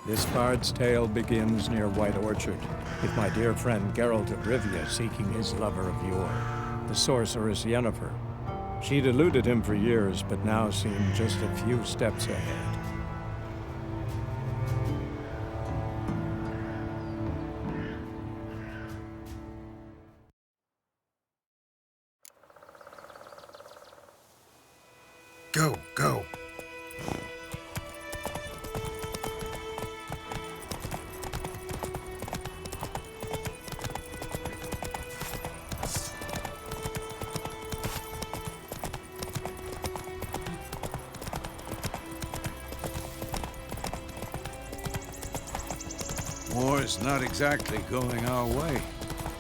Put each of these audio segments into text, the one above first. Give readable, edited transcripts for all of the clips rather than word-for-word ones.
This bard's tale begins near White Orchard, with my dear friend Geralt of Rivia seeking his lover of yore, the sorceress Yennefer. She'd eluded him for years, but now seemed just a few steps ahead. Go, go. War's not exactly going our way.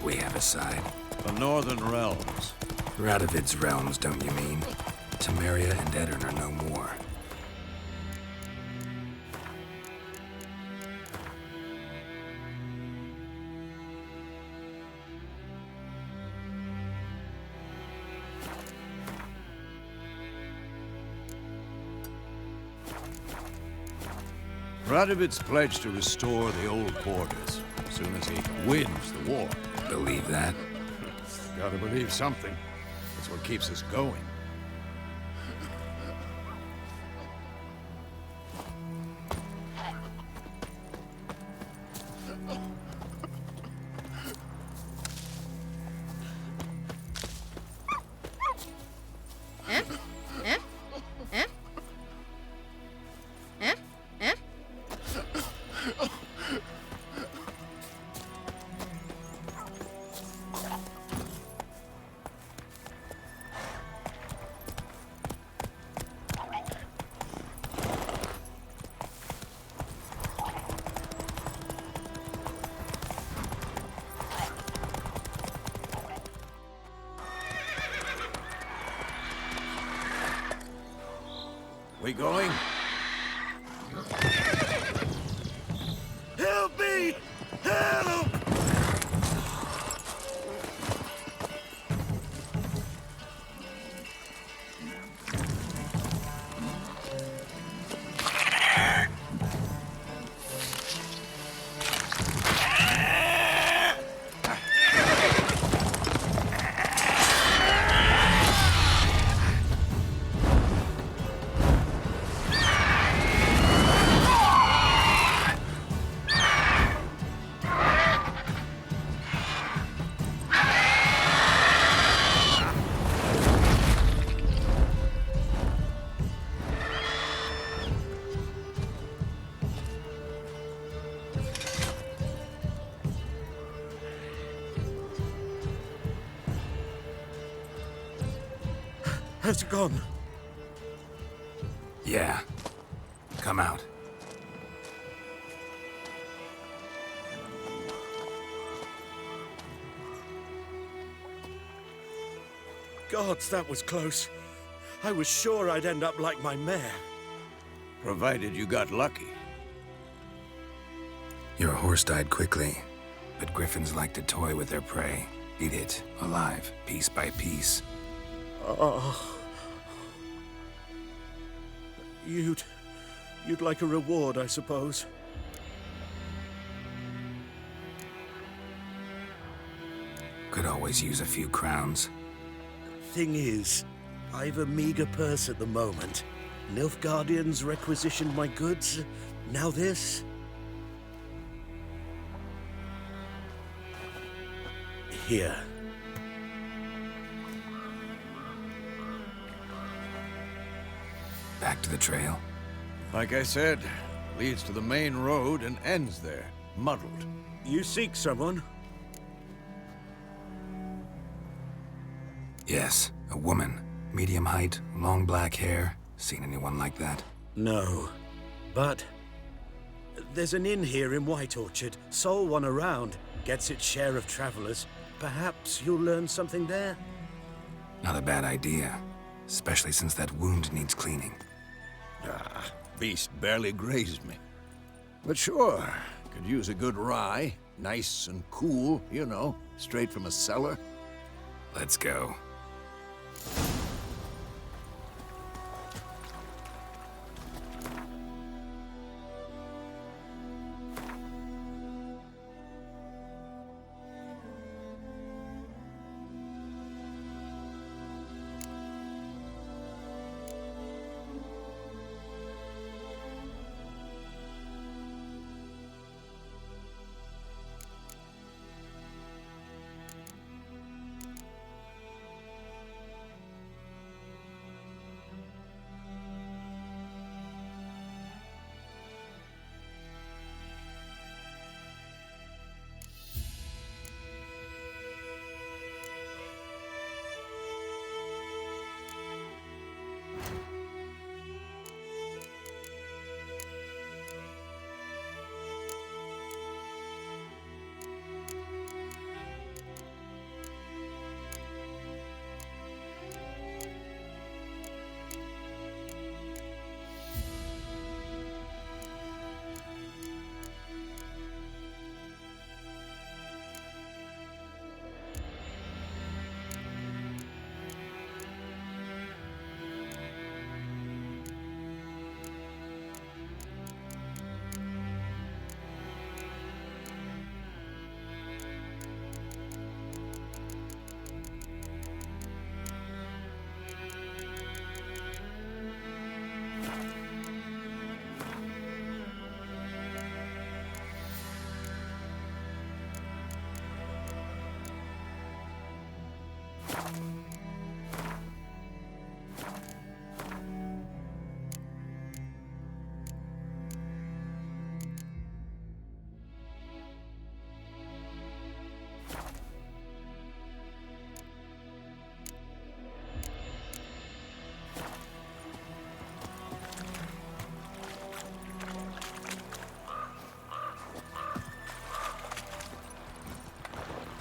We have a side. The Northern Realms. Radovid's realms, don't you mean? Temeria and Edirn are no more. Radovid's pledged to restore the old borders as soon as he wins the war. Believe that? Gotta believe something. That's what keeps us going. We going? Help me! Help! Has it gone? Yeah. Come out. Gods, that was close. I was sure I'd end up like my mare. Provided you got lucky. Your horse died quickly, but griffins like to toy with their prey. Eat it, alive, piece by piece. Oh. You'd like a reward, I suppose. Could always use a few crowns. Thing is, I've a meager purse at the moment. Nilfgaardians requisitioned my goods. Now this. Here. Back to the trail? Like I said, leads to the main road and ends there, muddled. You seek someone? Yes, a woman. Medium height, long black hair. Seen anyone like that? No. But there's an inn here in White Orchard. Sole one around. Gets its share of travelers. Perhaps you'll learn something there? Not a bad idea. Especially since that wound needs cleaning. Ah, beast barely grazed me. But sure, could use a good rye. Nice and cool, you know, straight from a cellar. Let's go.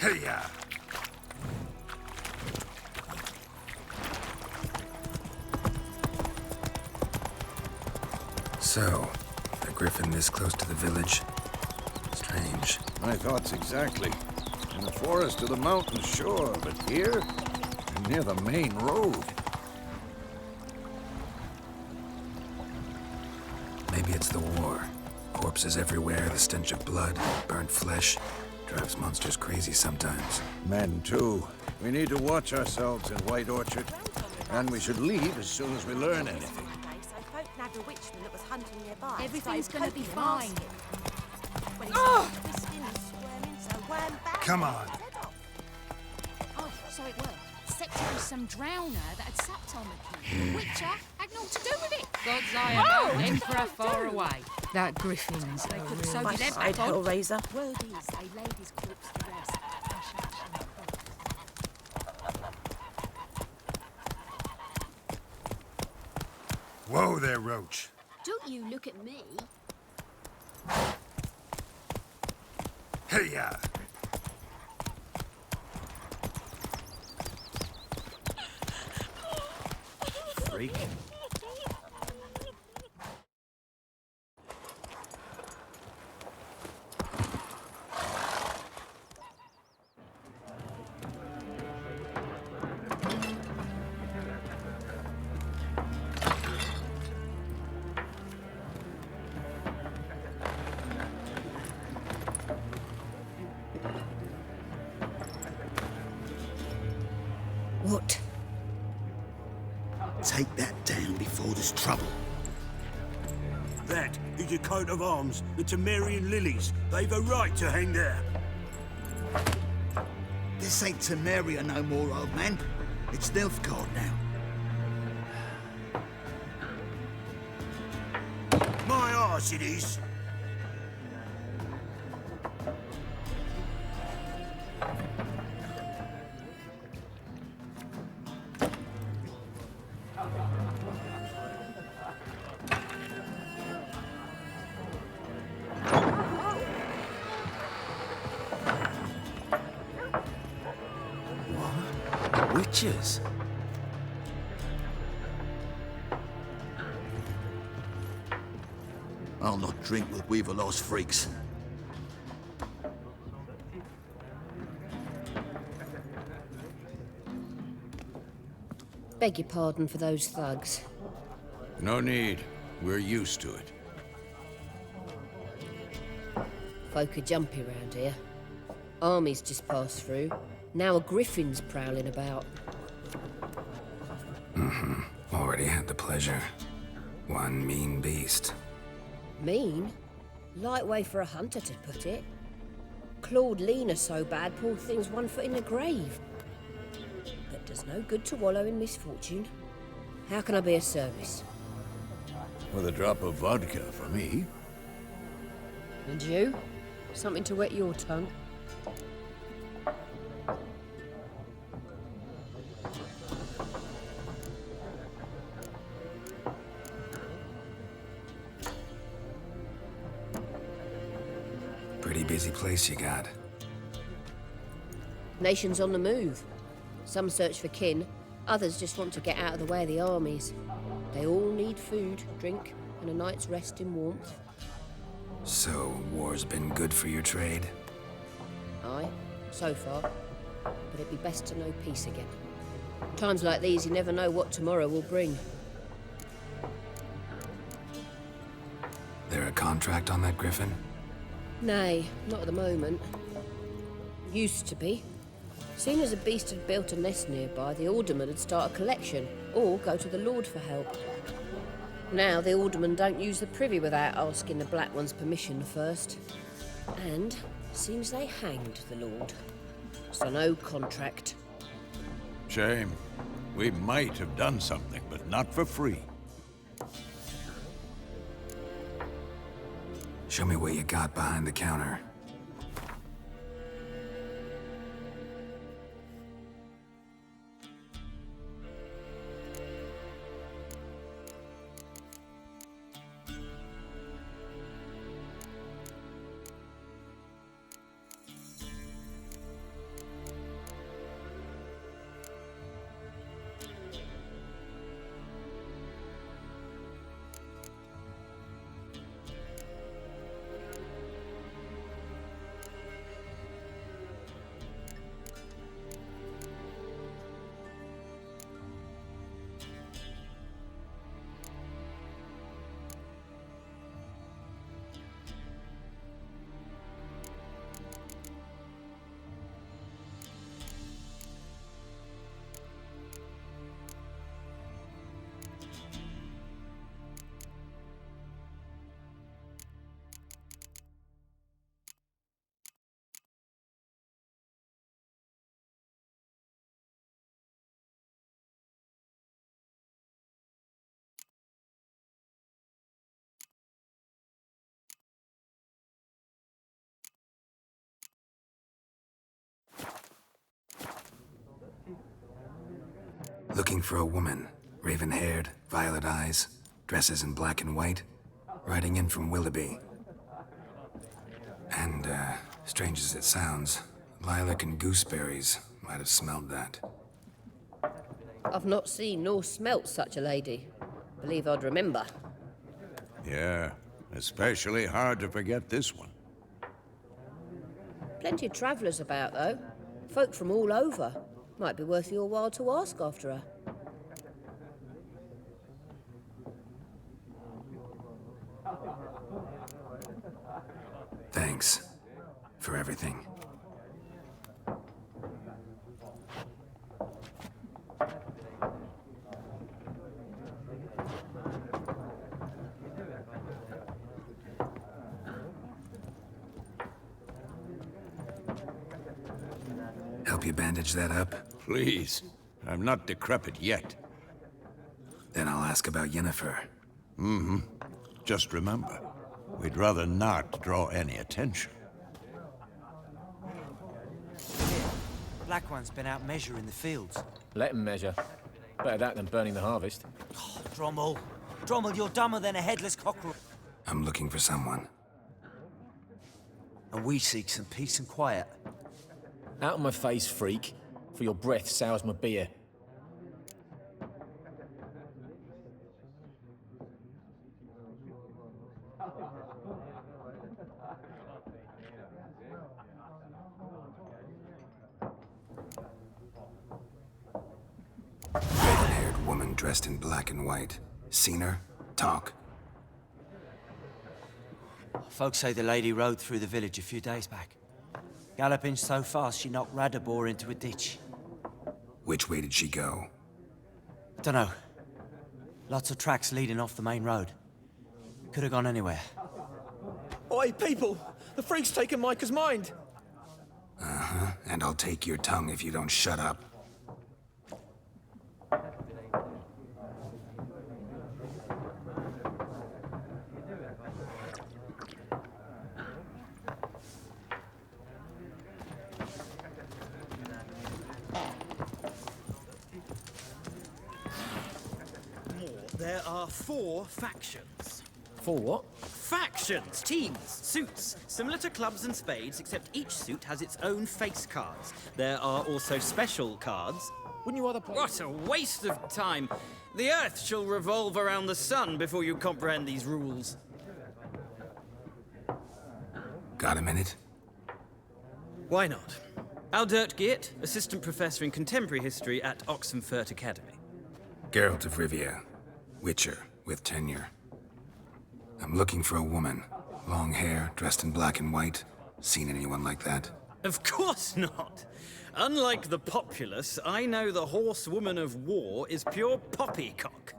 Hey-ya! So, a griffin this close to the village? Strange. My thoughts exactly. In the forest or the mountains, sure, but here? Near the main road. Maybe it's the war. Corpses everywhere, the stench of blood, burnt flesh. Drives monsters crazy sometimes. Men, too. We need to watch ourselves in White Orchard. And we should leave as soon as we learn anything. Everything's gonna be fine. Come on! Oh, so it worked. Septa was some drowner that had sapped on the king. Witcher had naught to do with it. God's eye about Emperor far away. That griffin's they could have sewed their back on. Hellraiser. Word is they laid his corpse to rest. Whoa there, Roach. Don't you look at me. Hey-ya! Freak. What? Take that down before there's trouble. That is a coat of arms, the Temerian lilies. They've a right to hang there. This ain't Temeria no more, old man. It's Nilfgaard now. My arse it is. Witches? I'll not drink with Weaverlost freaks. Beg your pardon for those thugs. No need. We're used to it. Folk are jumpy round here. Armies just passed through. Now a griffin's prowling about. Already had the pleasure. One mean beast. Mean? Light way for a hunter to put it. Clawed Lena so bad, poor thing's 1 foot in the grave. But does no good to wallow in misfortune. How can I be of service? With a drop of vodka for me. And you? Something to wet your tongue? Pretty busy place you got. Nations on the move. Some search for kin, others just want to get out of the way of the armies. They all need food, drink, and a night's rest in warmth. So, war's been good for your trade? Aye, so far. But it'd be best to know peace again. Times like these, you never know what tomorrow will bring. There a contract on that griffin? Nay, not at the moment. Used to be. Soon as a beast had built a nest nearby, the alderman would start a collection, or go to the Lord for help. Now the aldermen don't use the privy without asking the Black One's permission first. And seems they hanged the Lord. So no contract. Shame. We might have done something, but not for free. Show me what you got behind the counter. Looking for a woman. Raven-haired, violet eyes, dresses in black and white. Riding in from Willoughby. And, strange as it sounds, lilac and gooseberries might have smelled that. I've not seen nor smelt such a lady. Believe I'd remember. Yeah, especially hard to forget this one. Plenty of travellers about, though. Folk from all over. Might be worth your while to ask after her. Thanks for everything. Help you bandage that up? Please, I'm not decrepit yet. Then I'll ask about Yennefer. Just remember, we'd rather not draw any attention. Black One's been out measuring the fields. Let him measure. Better that than burning the harvest. Oh, Drommel. Drommel, you're dumber than a headless cockerel. I'm looking for someone. And we seek some peace and quiet. Out of my face, freak. For your breath sours my beer. Red-haired woman dressed in black and white. Seen her? Talk. Folks say the lady rode through the village a few days back. Galloping so fast she knocked Radabor into a ditch. Which way did she go? Dunno. Lots of tracks leading off the main road. Could have gone anywhere. Oi, people! The freak's taken Micah's mind! Uh-huh, and I'll take your tongue if you don't shut up. There are 4 factions. For what? Factions, teams, suits, similar to clubs and spades, except each suit has its own face cards. There are also special cards. Wouldn't you rather play... What a waste of time! The Earth shall revolve around the sun before you comprehend these rules. Got a minute? Why not? Aldert Geert, Assistant Professor in Contemporary History at Oxenfurt Academy. Geralt of Rivia. Witcher, with tenure. I'm looking for a woman. Long hair, dressed in black and white. Seen anyone like that? Of course not! Unlike the populace, I know the horsewoman of war is pure poppycock.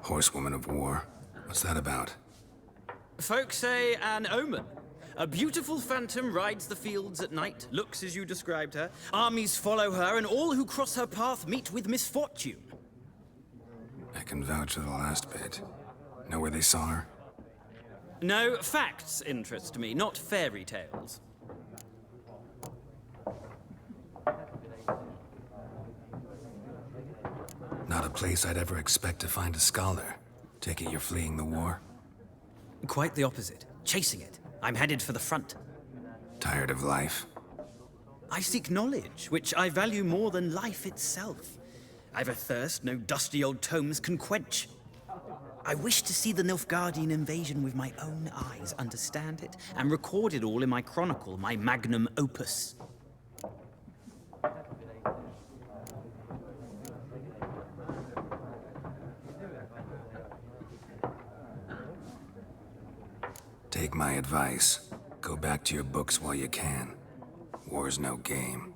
Horsewoman of war? What's that about? Folk say an omen. A beautiful phantom rides the fields at night, looks as you described her. Armies follow her, and all who cross her path meet with misfortune. I can vouch for the last bit. Know where they saw her? No, facts interest me, not fairy tales. Not a place I'd ever expect to find a scholar. Take it you're fleeing the war? Quite the opposite. Chasing it. I'm headed for the front. Tired of life? I seek knowledge, which I value more than life itself. I've a thirst no dusty old tomes can quench. I wish to see the Nilfgaardian invasion with my own eyes, understand it, and record it all in my chronicle, my magnum opus. Take my advice. Go back to your books while you can. War's no game.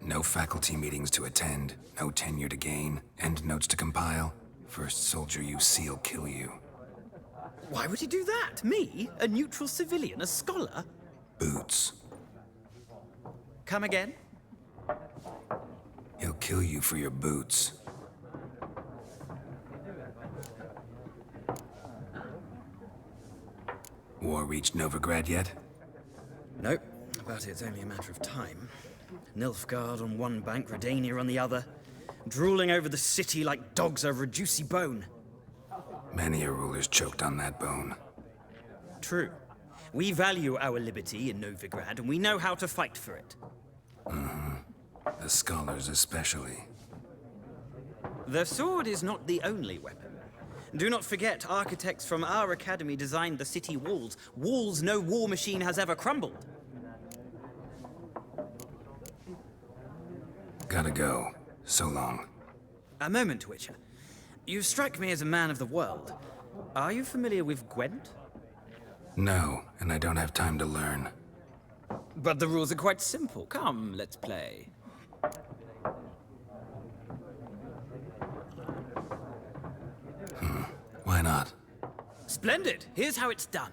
No faculty meetings to attend, no tenure to gain, endnotes to compile. First soldier you see will kill you. Why would he do that? Me? A neutral civilian? A scholar? Boots. Come again? He'll kill you for your boots. War reached Novigrad yet? Nope. But it's only a matter of time. Nilfgaard on one bank, Redania on the other, drooling over the city like dogs over a juicy bone. Many a ruler's choked on that bone. True. We value our liberty in Novigrad, and we know how to fight for it. The scholars especially. The sword is not the only weapon. Do not forget, architects from our academy designed the city walls. Walls no war machine has ever crumbled. Gotta go. So long. A moment, Witcher. You strike me as a man of the world. Are you familiar with Gwent? No, and I don't have time to learn. But the rules are quite simple. Come, let's play. Why not? Splendid! Here's how it's done.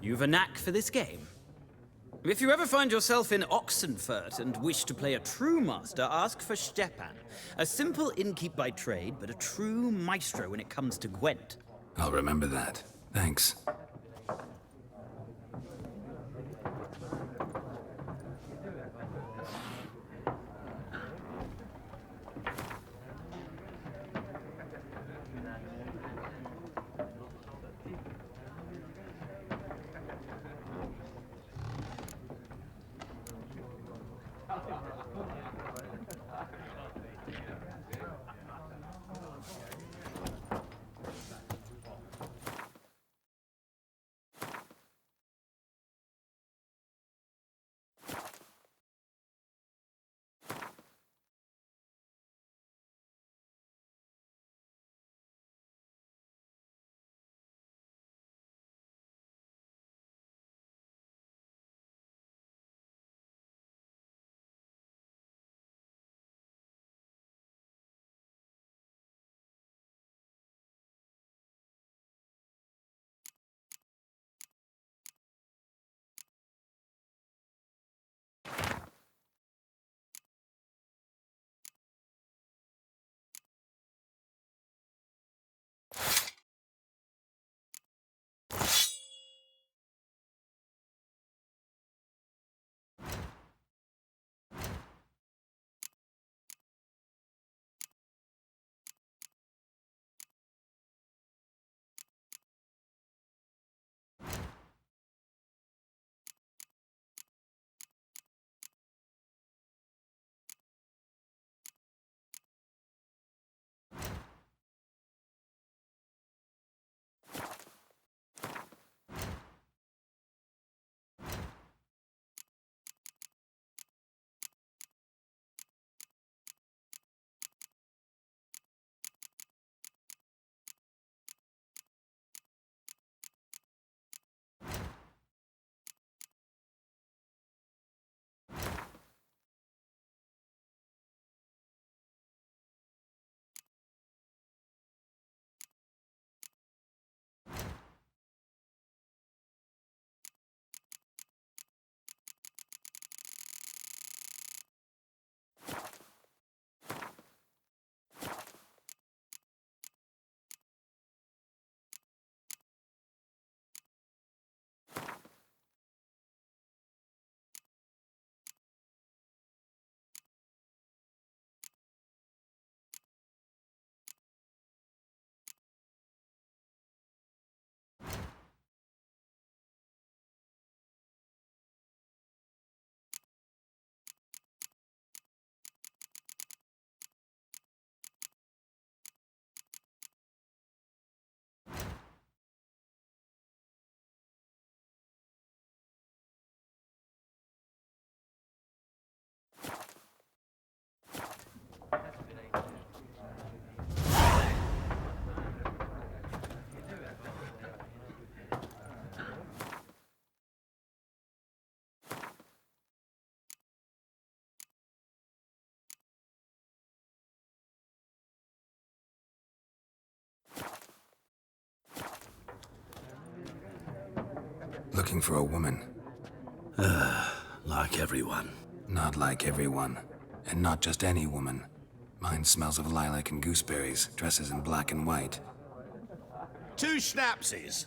You've a knack for this game. If you ever find yourself in Oxenfurt and wish to play a true master, ask for Stepan. A simple innkeep by trade, but a true maestro when it comes to Gwent. I'll remember that. Thanks. Looking for a woman. Like everyone. Not like everyone. And not just any woman. Mine smells of lilac and gooseberries, dresses in black and white. 2 schnapsies.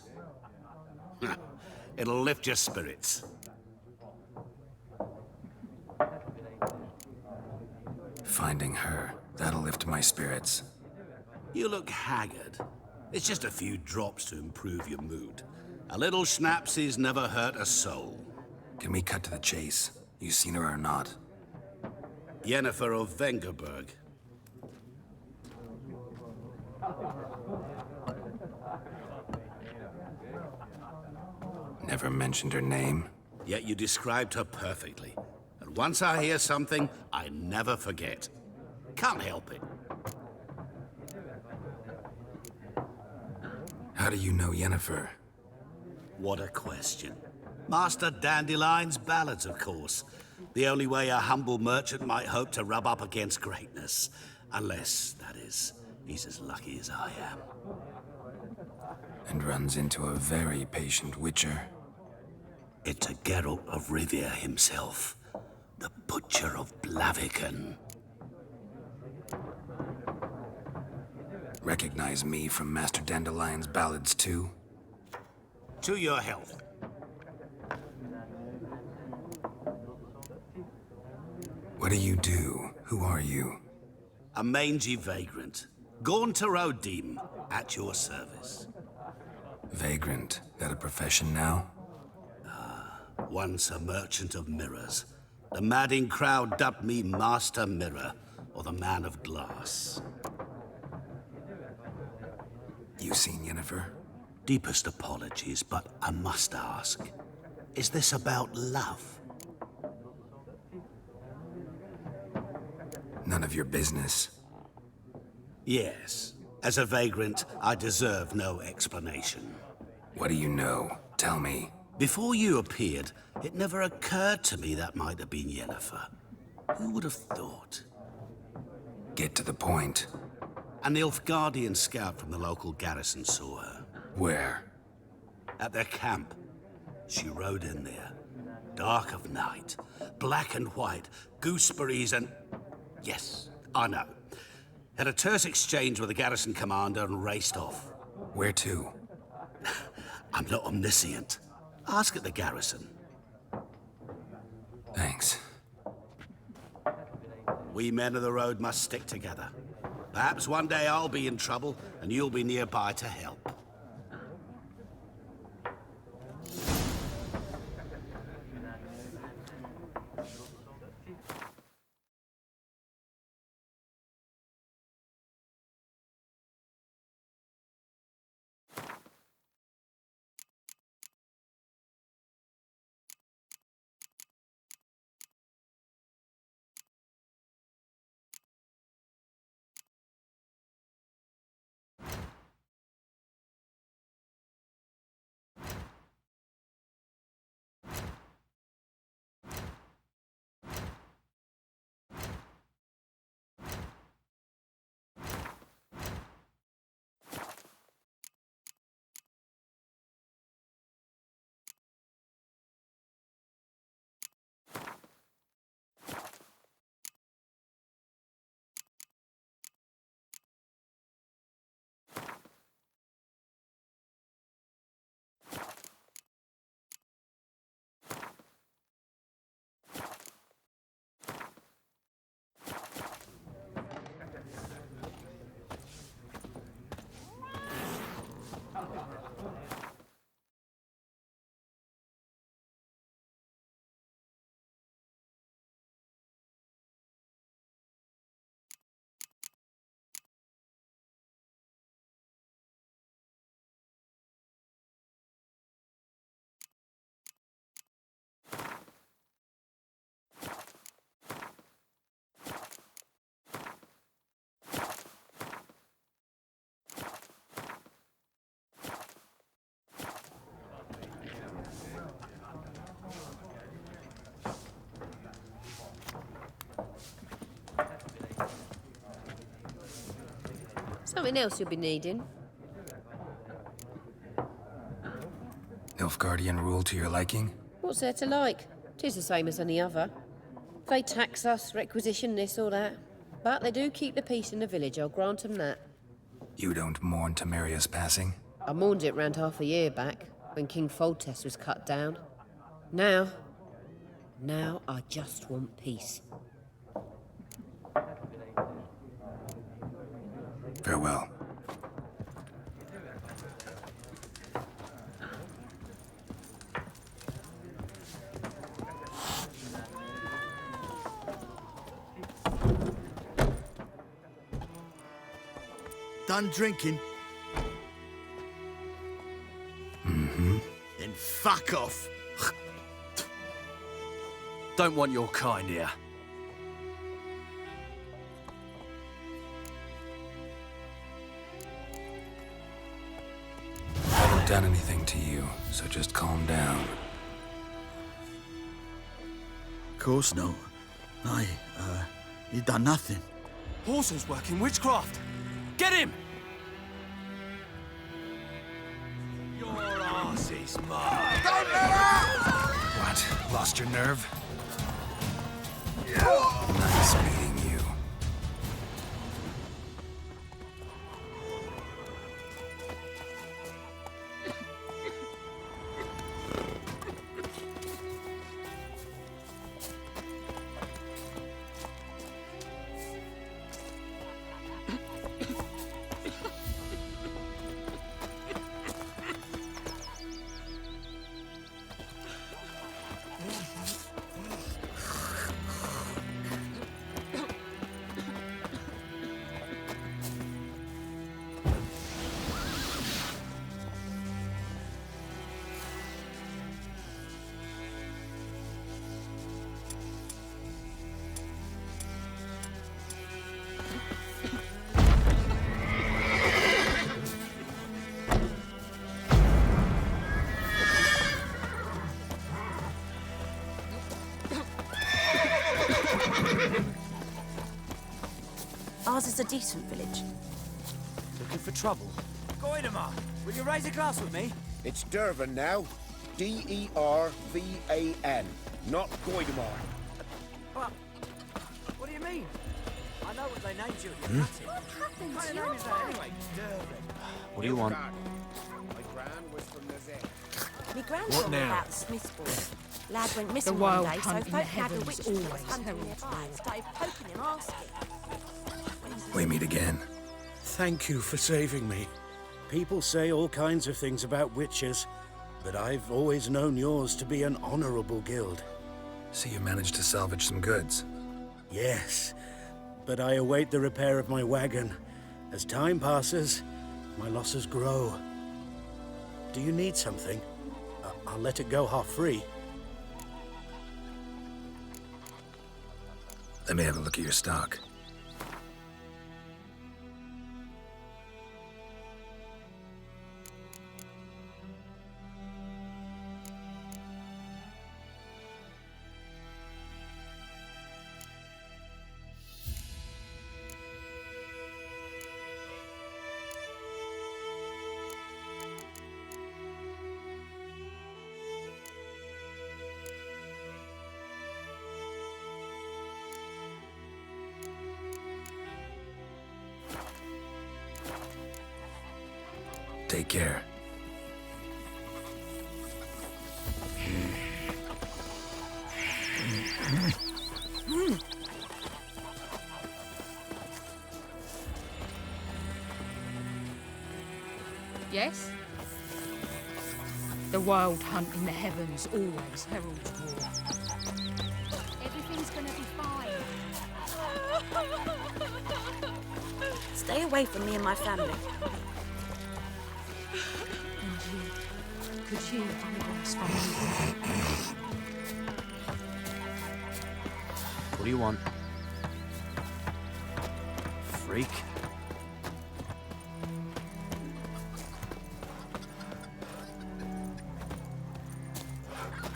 It'll lift your spirits. Finding her, that'll lift my spirits. You look haggard. It's just a few drops to improve your mood. A little schnapsies never hurt a soul. Can we cut to the chase? You seen her or not? Yennefer of Vengerberg. Never mentioned her name. Yet you described her perfectly. And once I hear something, I never forget. Can't help it. How do you know Yennefer? What a question. Master Dandelion's ballads, of course. The only way a humble merchant might hope to rub up against greatness. Unless, that is, he's as lucky as I am. And runs into a very patient witcher. It's a Geralt of Rivia himself, the Butcher of Blaviken. Recognize me from Master Dandelion's ballads too? To your health. What do you do? Who are you? A mangy vagrant. Gaunter O'Deem, at your service. Vagrant. That a profession now? Once a merchant of mirrors. The madding crowd dubbed me Master Mirror, or the Man of Glass. You seen Yennefer? Deepest apologies, but I must ask. Is this about love? None of your business. Yes. As a vagrant, I deserve no explanation. What do you know? Tell me. Before you appeared, it never occurred to me that might have been Yennefer. Who would have thought? Get to the point. An Nilfgaardian scout from the local garrison saw her. Where? At their camp. She rode in there. Dark of night. Black and white. Gooseberries and... Yes, I know. Had a terse exchange with the garrison commander and raced off. Where to? I'm not omniscient. Ask at the garrison. Thanks. We men of the road must stick together. Perhaps one day I'll be in trouble and you'll be nearby to help. Something else you'll be needing. Nilfgaardian rule to your liking? What's there to like? 'Tis the same as any other. They tax us, requisition this or that. But they do keep the peace in the village, I'll grant them that. You don't mourn Temeria's passing? I mourned it round half a year back, when King Foltest was cut down. Now I just want peace. Farewell. Done drinking? Mm-hmm. Then fuck off. Don't want your kind here. I haven't done anything to you, so just calm down. Of course not. You done nothing. Horses working witchcraft. Get him! Your arse is mine. Don't let out! Lost your nerve? Nice meeting you. Ours is a decent village. Looking for trouble? Goidemar, will you raise a glass with me? It's Dervan now. D-E-R-V-A-N, not Goidemar. What do you mean? I know what they named you at your cutting. What happened What to kind your of name is that anyway? Dervan. What do you want? My gran was from Nazet. My gran What told me now? about the Smith's boy. Lad went missing The one wild day, so hunt in folk the had the heavens witch that was always hunting heralds nearby and started poking him, asking. We meet again. Thank you for saving me. People say all kinds of things about witches, but I've always known yours to be an honorable guild. So you managed to salvage some goods. Yes, but I await the repair of my wagon. As time passes, my losses grow. Do you need something? I'll let it go half-free. Let me have a look at your stock. Take care. Yes? The wild hunt in the heavens always heralds war. Everything's gonna be fine. Stay away from me and my family. And you could hear otherwise from me. What do you want? Freak.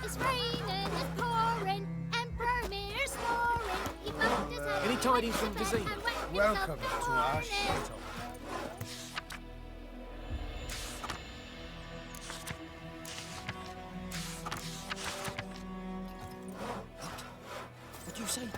It's raining, it's pouring, and Bromir's snoring. Any tidings from Vizine? Welcome to our chateau. What do you say?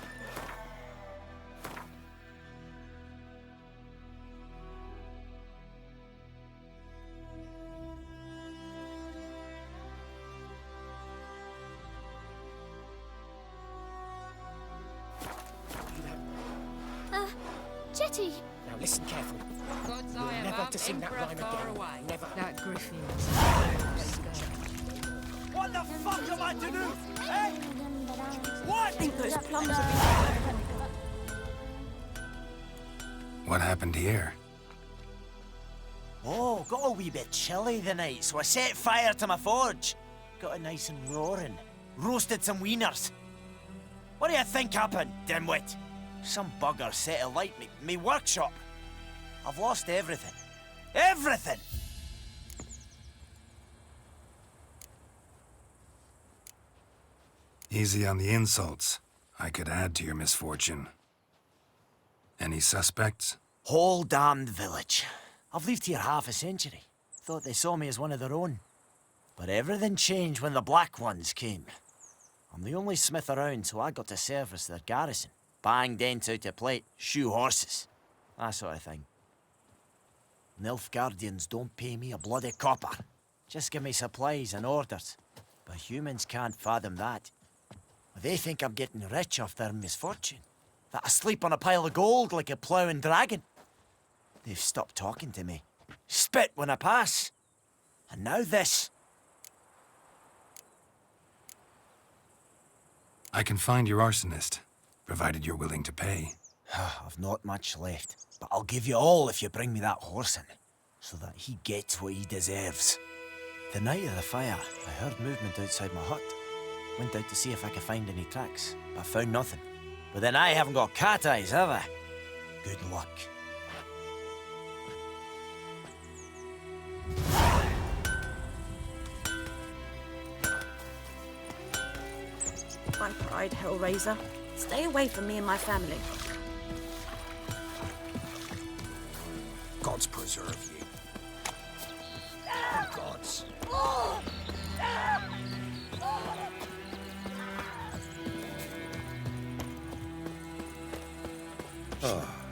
Jetty! Now listen carefully. God's You're eye never above, to sing that emperor rhyme far again. away. Never. That griffin's. What the fuck am I to do? Hey! What? I think those plums have been... What happened here? Oh, got a wee bit chilly the night, so I set fire to my forge. Got it nice and roaring. Roasted some wieners. What do you think happened, dimwit? Some bugger set alight me workshop. I've lost everything. Everything! Easy on the insults. I could add to your misfortune. Any suspects? Whole damned village. I've lived here half a century. Thought they saw me as one of their own. But everything changed when the Black Ones came. I'm the only smith around, so I got to service their garrison. Bang dents out of plate, shoe horses. That sort of thing. Nilfgaardians don't pay me a bloody copper. Just give me supplies and orders. But humans can't fathom that. They think I'm getting rich off their misfortune. That I sleep on a pile of gold like a ploughing dragon. They've stopped talking to me. Spit when I pass. And now this. I can find your arsonist, provided you're willing to pay. I've not much left, but I'll give you all if you bring me that horse in, so that he gets what he deserves. The night of the fire, I heard movement outside my hut. Went out to see if I could find any tracks, but I found nothing. But then I haven't got cat eyes, have I? Good luck. By pride, Hellraiser. Stay away from me and my family. Gods preserve you. Oh, gods. Ah,